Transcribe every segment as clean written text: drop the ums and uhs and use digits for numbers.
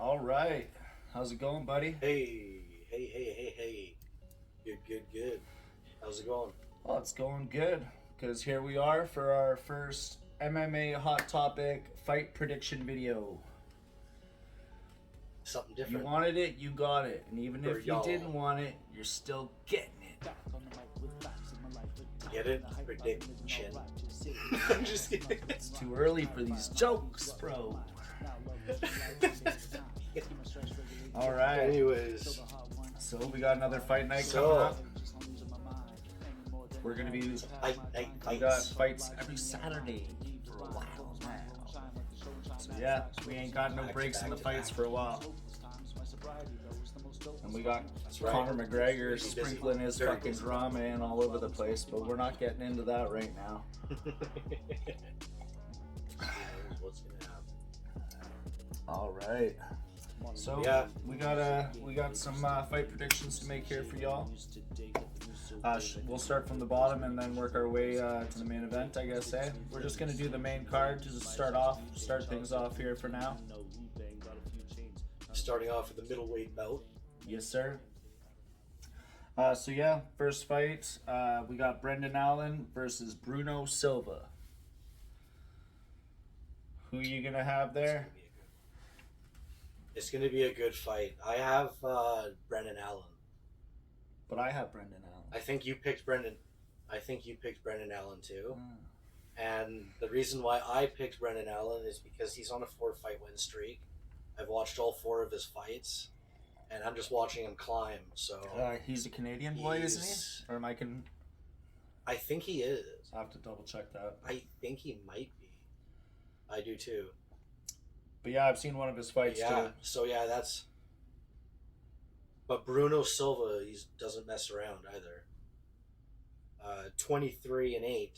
All right. How's it going, buddy? Hey. Good. How's it going? Well, it's going good because here we are for our first MMA Hot Topic fight prediction video. Something You different. wanted it, you got it. And even For if you y'all. didn't want it, you're still getting it. Get it? Prediction. I'm just kidding. It's too early for these jokes, bro. All right. Anyways, So we got another fight night So- coming up. We're going to be... We got I fights every Saturday for a while now. So yeah, we ain't got no breaks in the fights for a while. And we got right. Conor McGregor Busy. sprinkling his Very fucking busy. drama in all over the place, but we're not getting into that right now. What's gonna happen? All right. So Yeah. we got some fight predictions to make here for y'all. We'll start from the bottom and then work our way to the main event, I guess. We're just gonna do the main card to start things off here for now. Starting off with the middleweight bout. Yes, sir. So yeah, first fight, we got Brendan Allen versus Bruno Silva. Who you gonna have there? It's gonna be a good fight. I have Brendan Allen. But I have Brendan Allen. I think you picked Brendan Allen too. And the reason why I picked Brendan Allen is because he's on a 4-fight win streak. I've watched all 4 of his fights, and I'm just watching him climb. So He's a Canadian boy, isn't he? Or am I can? I think he is. I have to double check that. I think he might be. I do too. But yeah, I've seen one of his fights Yeah. too. So yeah, that's. But Bruno Silva, he doesn't mess around either. 23-8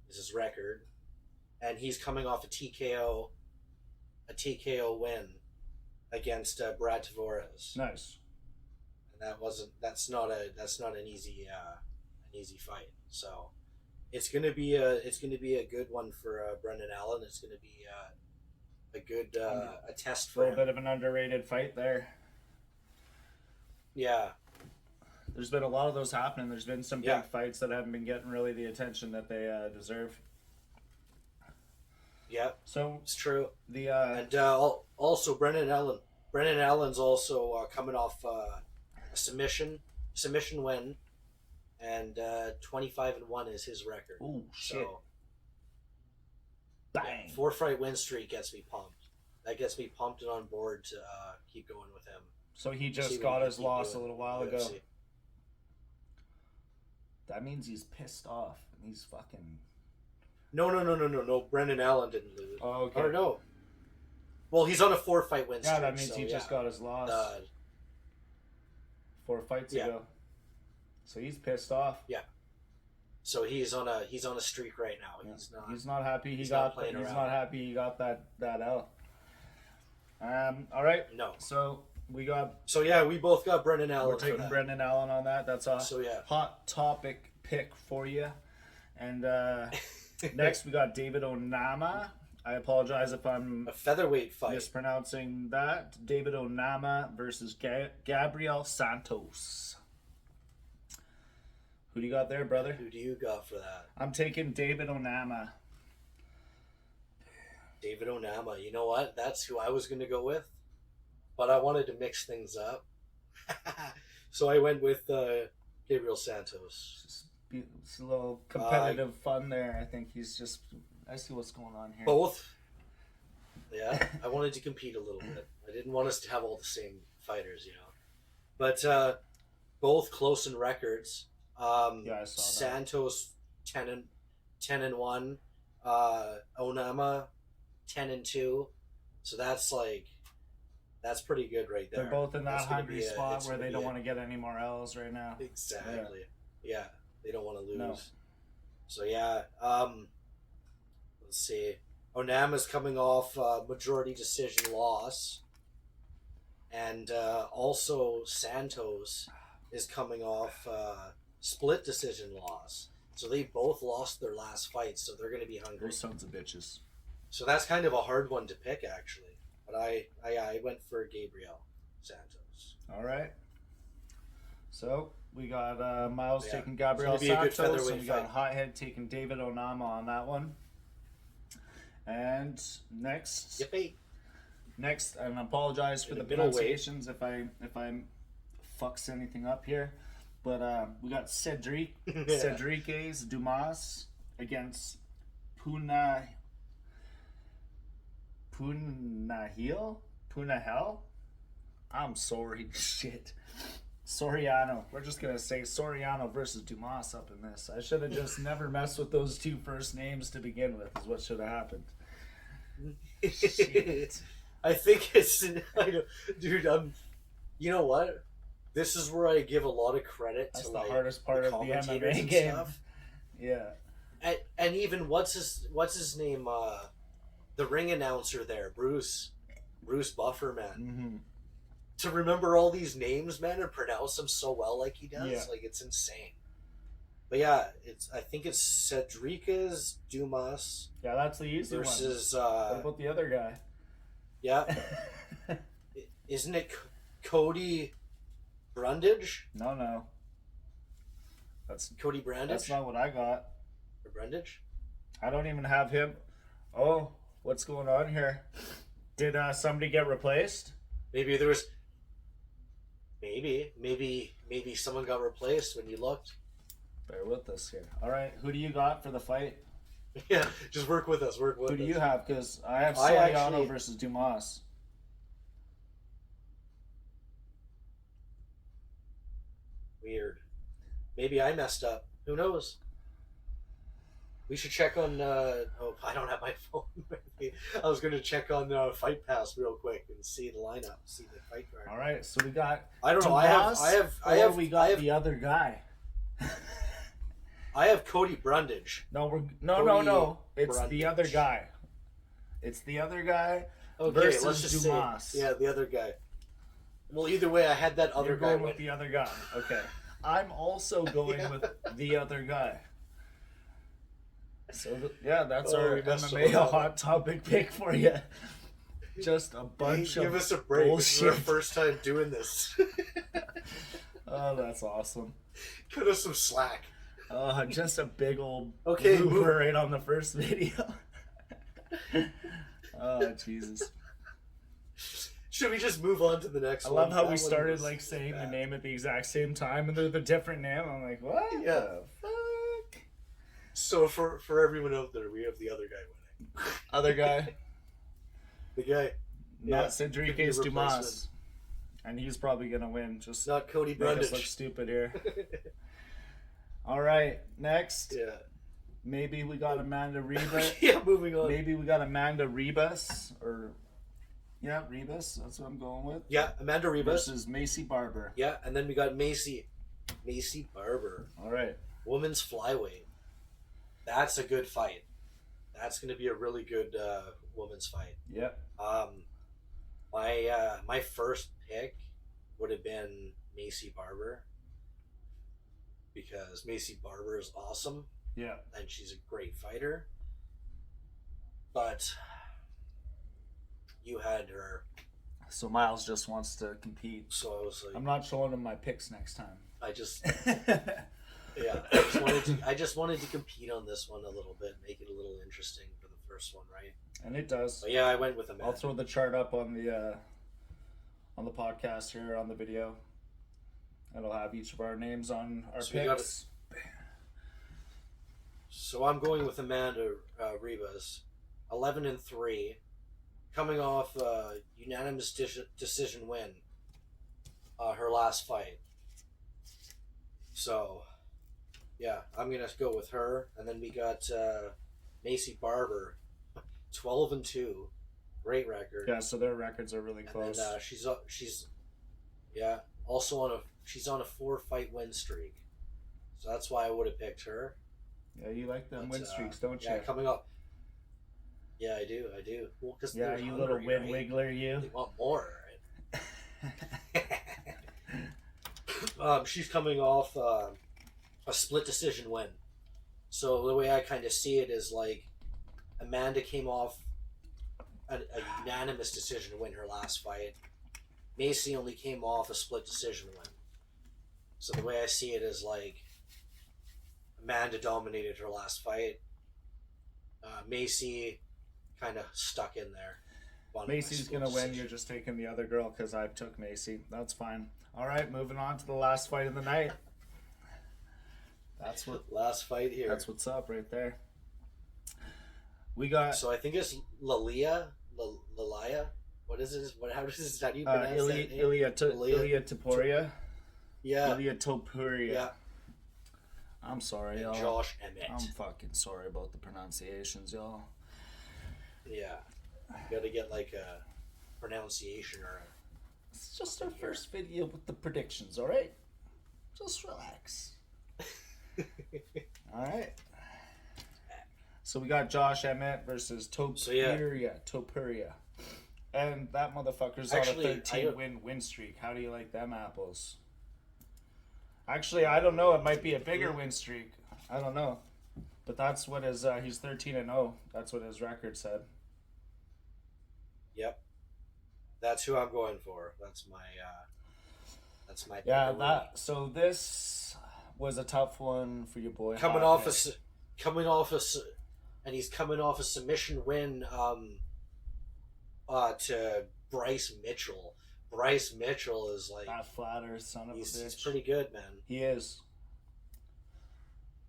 is his record, and he's coming off a TKO win against Brad Tavares. Nice. And that's not an easy fight. So it's gonna be a good one for Brendan Allen. It's gonna be a good a test A for little him. bit of an underrated fight there. Yeah, There's been a lot of those happening. There's been some Yeah. big fights that haven't been getting really the attention that they deserve. yeah, So it's true. the And also Brendan Allen's also coming off a submission win, and 25-1 is his record. oh shit, So bang. 4-fight win streak gets me pumped. That gets me pumped and on board to keep going with him. So he See just what got he his can keep loss a doing little while in ago. UFC. That means he's pissed off and he's fucking. No. Brendan Allen didn't lose. Oh, okay. Or no. Well, he's on a 4-fight win streak. Yeah, that means so, he just got his loss Uh, 4 fights yeah. ago. So he's pissed off. so he's on a streak right now. Yeah. He's not. happy. he's not playing He's around. not happy. He got that L. All right. No. So we got. So yeah, we both got Brendan Allen. We're for taking that. Brendan Allen on that. That's a So yeah. hot topic pick for you. And next we got David Onama. I apologize if I'm A featherweight fight. mispronouncing that. David Onama versus Gabriel Santos. Who do you got there, brother? Who do you got for that? I'm taking David Onama. David Onama. You know what? That's who I was going to go with, but I wanted to mix things up, so I went with Gabriel Santos. It's a little competitive fun there. I think he's just. I see what's going on here. Both. Yeah, I wanted to compete a little bit. I didn't want us to have all the same fighters, But both close in records. Yeah, I saw that. Santos 10-1, Onama 10-2. So that's pretty good right there. They're both in that That's gonna hungry be spot where they don't a- want to get any more L's right now. Exactly. Yeah, they don't want to lose. No. So yeah, let's see. Onama's coming off a majority decision loss, and also Santos is coming off split decision loss. So they both lost their last fight, so they're going to be hungry. Those sons of bitches. So that's kind of a hard one to pick, actually. but I went for Gabriel Santos. All right. So we got Miles Yeah. taking It's Gabriel gonna be a good Santos, featherweight and we got fight. Hothead taking David Onama on that one. And next, Yippee. and I apologize for In the the middleweight. pronunciations if I fucks anything up here, but we got Cedriques Dumas against Punahel. I'm sorry, shit. Soriano. We're just gonna say Soriano versus Dumas up in this. I should have just never messed with those two first names to begin with. Is what should have happened. Shit. I think it's, I know, dude. You know what? This is where I give a lot of credit That's to the like hardest part of the commentators MMA and game. stuff. Yeah. And even what's his name? The ring announcer there, Bruce Buffer, man. Mm-hmm. To remember all these names, man, and pronounce them so well like he does, Yeah. like it's insane. But yeah, I think it's Cedriques Dumas Yeah, that's the easy versus one. What about the other guy? yeah, isn't it Cody Brundage? No. That's Cody Brandage not what I got. or Brundage? I don't even have him. Oh, what's going on here? Did somebody get replaced? Maybe there was. Maybe someone got replaced when you looked. Bear with us here. All right, who do you got for the fight? Yeah, just work with us. Work with Who us. do you have? Because I have I Soriano actually- versus Dumas. Weird. Maybe I messed up. Who knows? We should check on. Oh, I don't have my phone. I was going to check on Fight Pass real quick and see the lineup, see the fight card. All right, so we got I don't know. Dumas, we got I have the other guy. I have Cody Brundage. No, Cody no. It's the Brundage. other guy. It's the other guy. Okay, Versus let's just Dumas. say, yeah, the other guy. Well, either way, I had that other You're guy going win. with the other guy. Okay. I'm also going Yeah. with the other guy. So that's Oh, our we messed MMA up. hot topic pick for you. Just a bunch Give of us a break. This is our bullshit. first time doing this. Oh, that's awesome. Cut us some slack. Just a big old Okay, blooper move- right on the first video. Oh, Jesus. Should we just move on to the next I one? love how That we one started was like saying the bad. name at the exact same time and they're the different name. I'm like, what Yeah. the fuck? So for everyone out there, we have the other guy winning. Other guy, The guy, not Yeah, Cedriques could be a Dumas. replacement. And he's probably going to win. Just not Cody make us look Brundage. stupid here. All right, next. Yeah. Maybe we got Amanda Ribas. Yeah, moving on. Maybe we got Amanda Ribas. Yeah, Ribas. That's what I'm going with. Yeah, Amanda Ribas. Versus Macy Barber. Yeah, and then we got Macy Barber, All right. women's flyweight. That's a good fight. That's going to be a really good women's fight. Yep. My first pick would have been Macy Barber because Macy Barber is awesome Yeah. and she's a great fighter. But you had her, So Miles just wants to compete. so I was like, I'm not showing him my picks next time. I just wanted to compete on this one a little bit, make it a little interesting for the first one, right? And it does. But yeah, I went with Amanda. I'll throw the chart up on the podcast here on the video. It'll have each of our names on our So we got picks. So I'm going with Amanda Ribas, 11-3, coming off a unanimous decision win. Her last fight. So, yeah, I'm gonna go with her, and then we got Macy Barber, 12-2, great record. Yeah, so their records are really close. And then, she's she's on a 4-fight win streak, so that's why I would have picked her. Yeah, you like them But, win streaks, don't you? Yeah, coming up. Yeah, I do. Well, because Yeah, you little win wiggler, you. They want more, right? She's coming off a split decision win. So the way I kind of see it is like Amanda came off a unanimous decision win her last fight. Macy only came off a split decision win. So the way I see it is like Amanda dominated her last fight. Macy kind of stuck in there. Macy's gonna win. You're just taking the other girl because I took Macy. That's fine. All right, moving on to the last fight of the night. That's what last fight here. That's what's up right there. We got. So I think it's Lilia. What is it? How do you pronounce that name? Ilia Topuria. Yeah. Ilia Topuria. Yeah. I'm sorry, and y'all. Josh Emmett. I'm fucking sorry about the pronunciations, y'all. Yeah. You gotta get like a pronunciation or It's just our first video with the predictions, alright? Just relax. Alright. So we got Josh Emmett versus Topuria. And that motherfucker's Actually, on a 13 win streak. How do you like them apples? Actually, I don't know. It might be a bigger win streak. I don't know. But that's what his, he's 13-0. That's what his record said. Yep. That's who I'm going for. That's my Yeah, so this was a tough one for your boy. And he's coming off a submission win to Bryce Mitchell. Bryce Mitchell is like that flatter son of a bitch. He's pretty good, man. He is.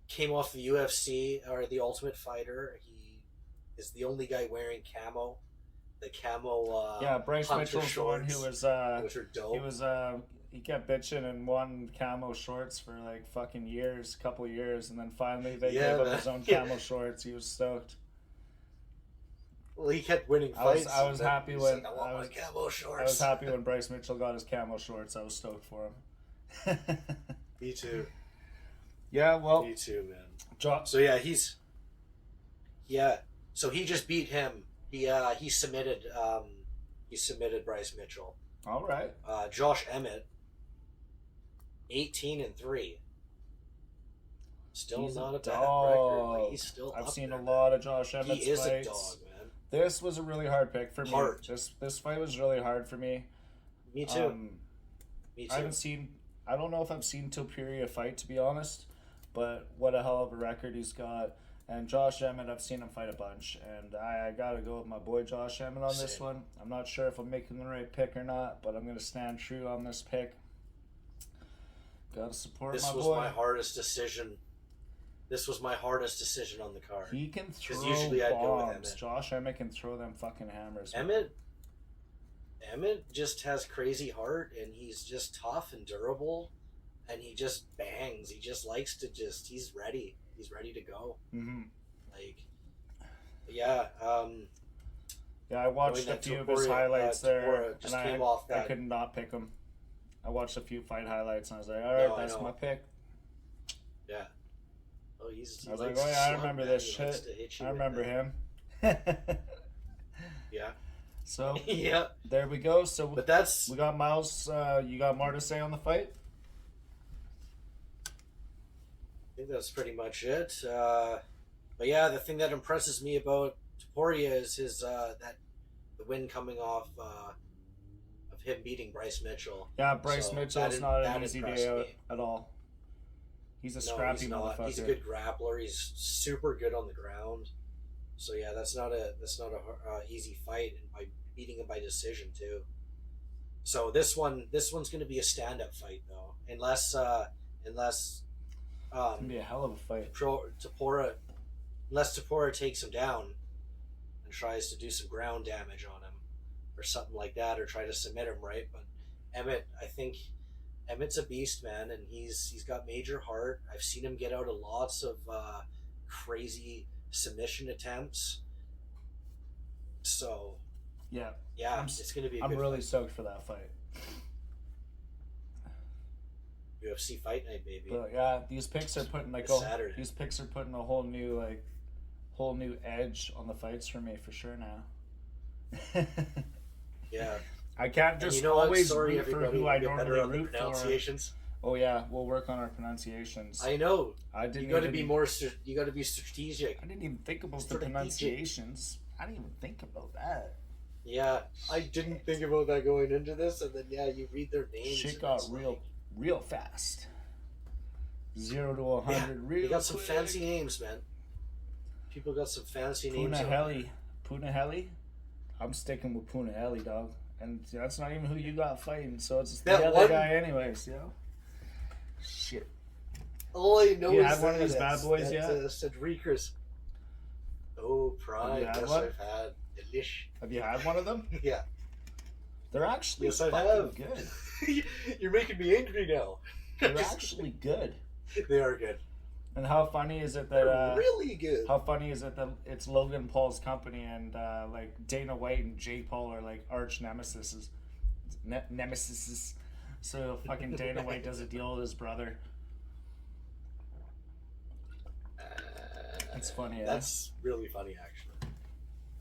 Came off the UFC or the Ultimate Fighter. He is the only guy wearing camo. The camo. Yeah, Bryce Mitchell's the one who was. Which are dope. He was. He kept bitching and won camo shorts for like fucking years, couple years, and then finally they gave him his own camo shorts. He was stoked. Well, he kept winning fights. I was happy when like, I want my camo shorts. I was happy when Bryce Mitchell got his camo shorts. I was stoked for him. Me too. Yeah, well. Me too, man. So yeah, so he just beat him. He submitted Bryce Mitchell. All right. Josh Emmett, 18-3. Still not a bad record. Like, he's still. I've seen a lot of Josh Emmett's fights. He is a dog, man. This was a really hard pick for me. This fight was really hard for me. Me too. Me too. I don't know if I've seen Topuria fight, to be honest, but what a hell of a record he's got. And Josh Emmett, I've seen him fight a bunch, and I gotta go with my boy Josh Emmett on this one. I'm not sure if I'm making the right pick or not, but I'm gonna stand true on this pick. Gotta support my boy. This was my hardest decision. This was my hardest decision on the card. He can throw usually I'd go with bombs. Josh Emmett can throw them fucking hammers. Emmett just has crazy heart, and he's just tough and durable, and he just bangs. He just likes to he's ready. He's ready to go. Mm-hmm. Like, yeah. Yeah, I watched a few of his highlights there, and I could not pick him. I watched a few fight highlights, and I was like, all right, that's my pick. Yeah. Oh, I was like, oh yeah, I remember this shit. I remember him. Yeah. So yeah, there we go. So, but we got Miles. You got more to say on the fight? I think that's pretty much it. But yeah, the thing that impresses me about Topuria is his the win coming off of him beating Bryce Mitchell. Yeah, Bryce Mitchell's not an easy day out at all. He's a scrappy motherfucker. He's a good grappler. He's super good on the ground. So yeah, that's not a easy fight, and by beating him by decision too. So this one's going to be a stand-up fight though, unless it's gonna be a hell of a fight. Unless Topuria takes him down and tries to do some ground damage on him or something like that, or try to submit him, right? But I think Emmett's a beast, man, and he's got major heart. I've seen him get out of lots of crazy submission attempts. So yeah, it's going to be. I'm really stoked for that fight. UFC Fight Night, baby. But yeah, these picks are putting a whole new edge on the fights for me for sure now. Yeah. I can't just always root for who I normally root for. Oh yeah, we'll work on our pronunciations. I know. You got to be strategic. I didn't even think about the pronunciations. I didn't even think about that. Yeah, I didn't think about that going into this, and then yeah, you read their names. Shit and got it's like- real fast. 0 to 100 real They got some quick. fancy names, man. People got some fancy names. Punahele. I'm sticking with Punahele, dog. And that's not even who you got fighting, so it's the That other one- guy anyways, yo. Shit. All I know You is had one of that these bad boys yet? Cedricus. Oh, Prime. Have you had Yes, one? I've had. Delish. Have you had one of them? Yeah. They're actually Yes, I fucking have. good. You're making me angry now. They're actually good. They are good. And how funny is it that They're really good. how funny is it that it's Logan Paul's company and like Dana White and Jake Paul are like arch nemesis. Nemesis. So fucking Dana White does a deal with his brother. That's funny. That's really funny, actually.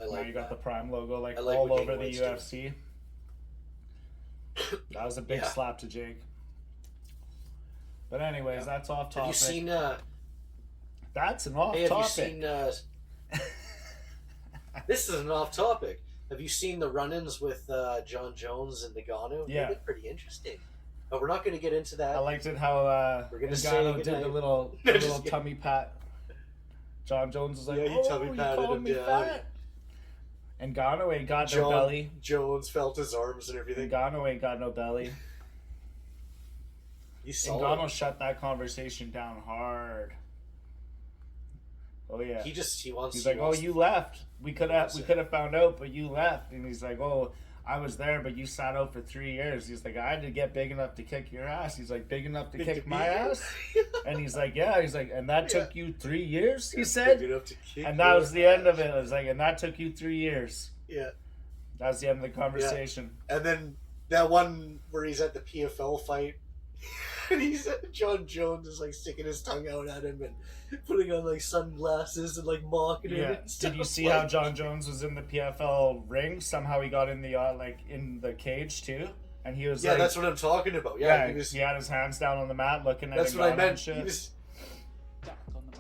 I Now like you got the that. Prime logo like, I like all what over Dana the White's UFC. That was a big Yeah. slap to Jake. But anyways, that's off topic. Have you seen? That's an off Hey, have topic. you seen? This is an off topic. Have you seen the run-ins with John Jones and Nagano? Yeah. They've been pretty interesting. But we're not going to get into that. I liked it how We're gonna say Ngannou did goodnight. the little No, just kidding. tummy pat. John Jones was like, Yeah, he "Oh, tummy you patted called him me down." fat." And Ngannou ain't got no John belly. Jones felt his arms and everything. Ngannou ain't got no belly. He's And solid. Ngannou shut that conversation down hard. Oh yeah. He wants. He's he like, "Oh, wants you left. We could have Yeah. found out, but you left." And he's like, "Oh, I was there, but you sat out for 3 years." He's like, "I had to get big enough to kick your ass." He's like, "Big enough to Big kick to my beat you? ass?" And he's like, "Yeah." He's like, "And that Yeah. took you 3 years?" He Big said. enough to kick And that your was the end of ass. it. I was like, "And that took you 3 years." Yeah. That's the end of the conversation. And then that one where he's at the PFL fight, and John Jones is like sticking his tongue out at him and putting on like sunglasses and like mocking him. Yeah. And stuff. Did you see Like, how John Jones was in the PFL ring? Somehow he got in the like in the cage too, and he was Yeah, like, that's what I'm talking about. yeah, Yeah, he had his hands down on the mat looking at that's Ngannou what I and meant. shit. He was,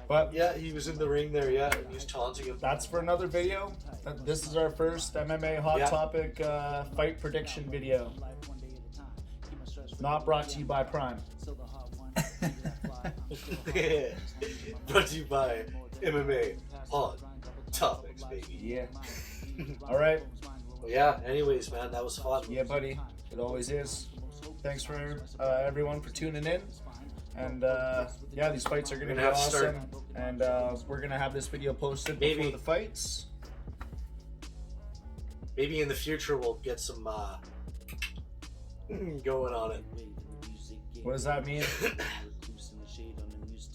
But yeah, he was in the ring there. Yeah, and he was taunting him. that's for another video. This is our first MMA Hot Yeah. Topic fight prediction video. Not brought to you by Prime. Brought to you by MMA Hot Topics, baby. Yeah. All right. Well, yeah. Anyways, man, that was fun. Yeah, buddy. It always is. Thanks for everyone for tuning in. And yeah, these fights are gonna We're be gonna have to awesome. start- And we're gonna have this video posted Maybe- before the fights. Maybe in the future we'll get some going on it. What does that mean?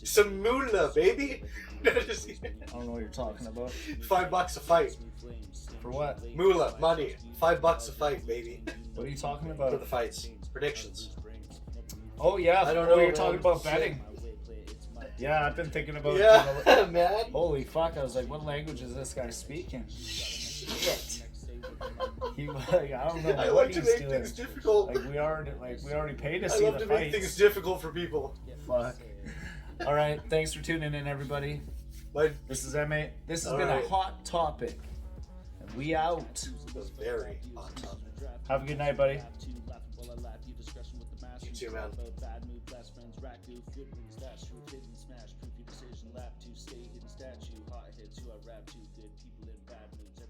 Some moolah, baby. I don't know what you're talking about. $5 a fight. For what? Moolah, money. $5 a fight, baby. What are you talking For the about? fights. Predictions. Oh yeah, I don't oh, know, you're man. talking about Shit. betting. Yeah, I've been thinking about. Yeah, man. Holy fuck! I was like, what language is this guy speaking? Shit. He like, I don't know I what like to he's make doing. things difficult. Like we already paid to I see love the to fights. make things difficult for people. Fuck. All right, thanks for tuning in, everybody. My This is Emmett. This has All been right. a hot topic, and we out. was very hot topic. Have a good night, buddy. You too, man. Smash, proof your decision, lap to stay hidden statue, hot hits who I rap to, good people in bad moods.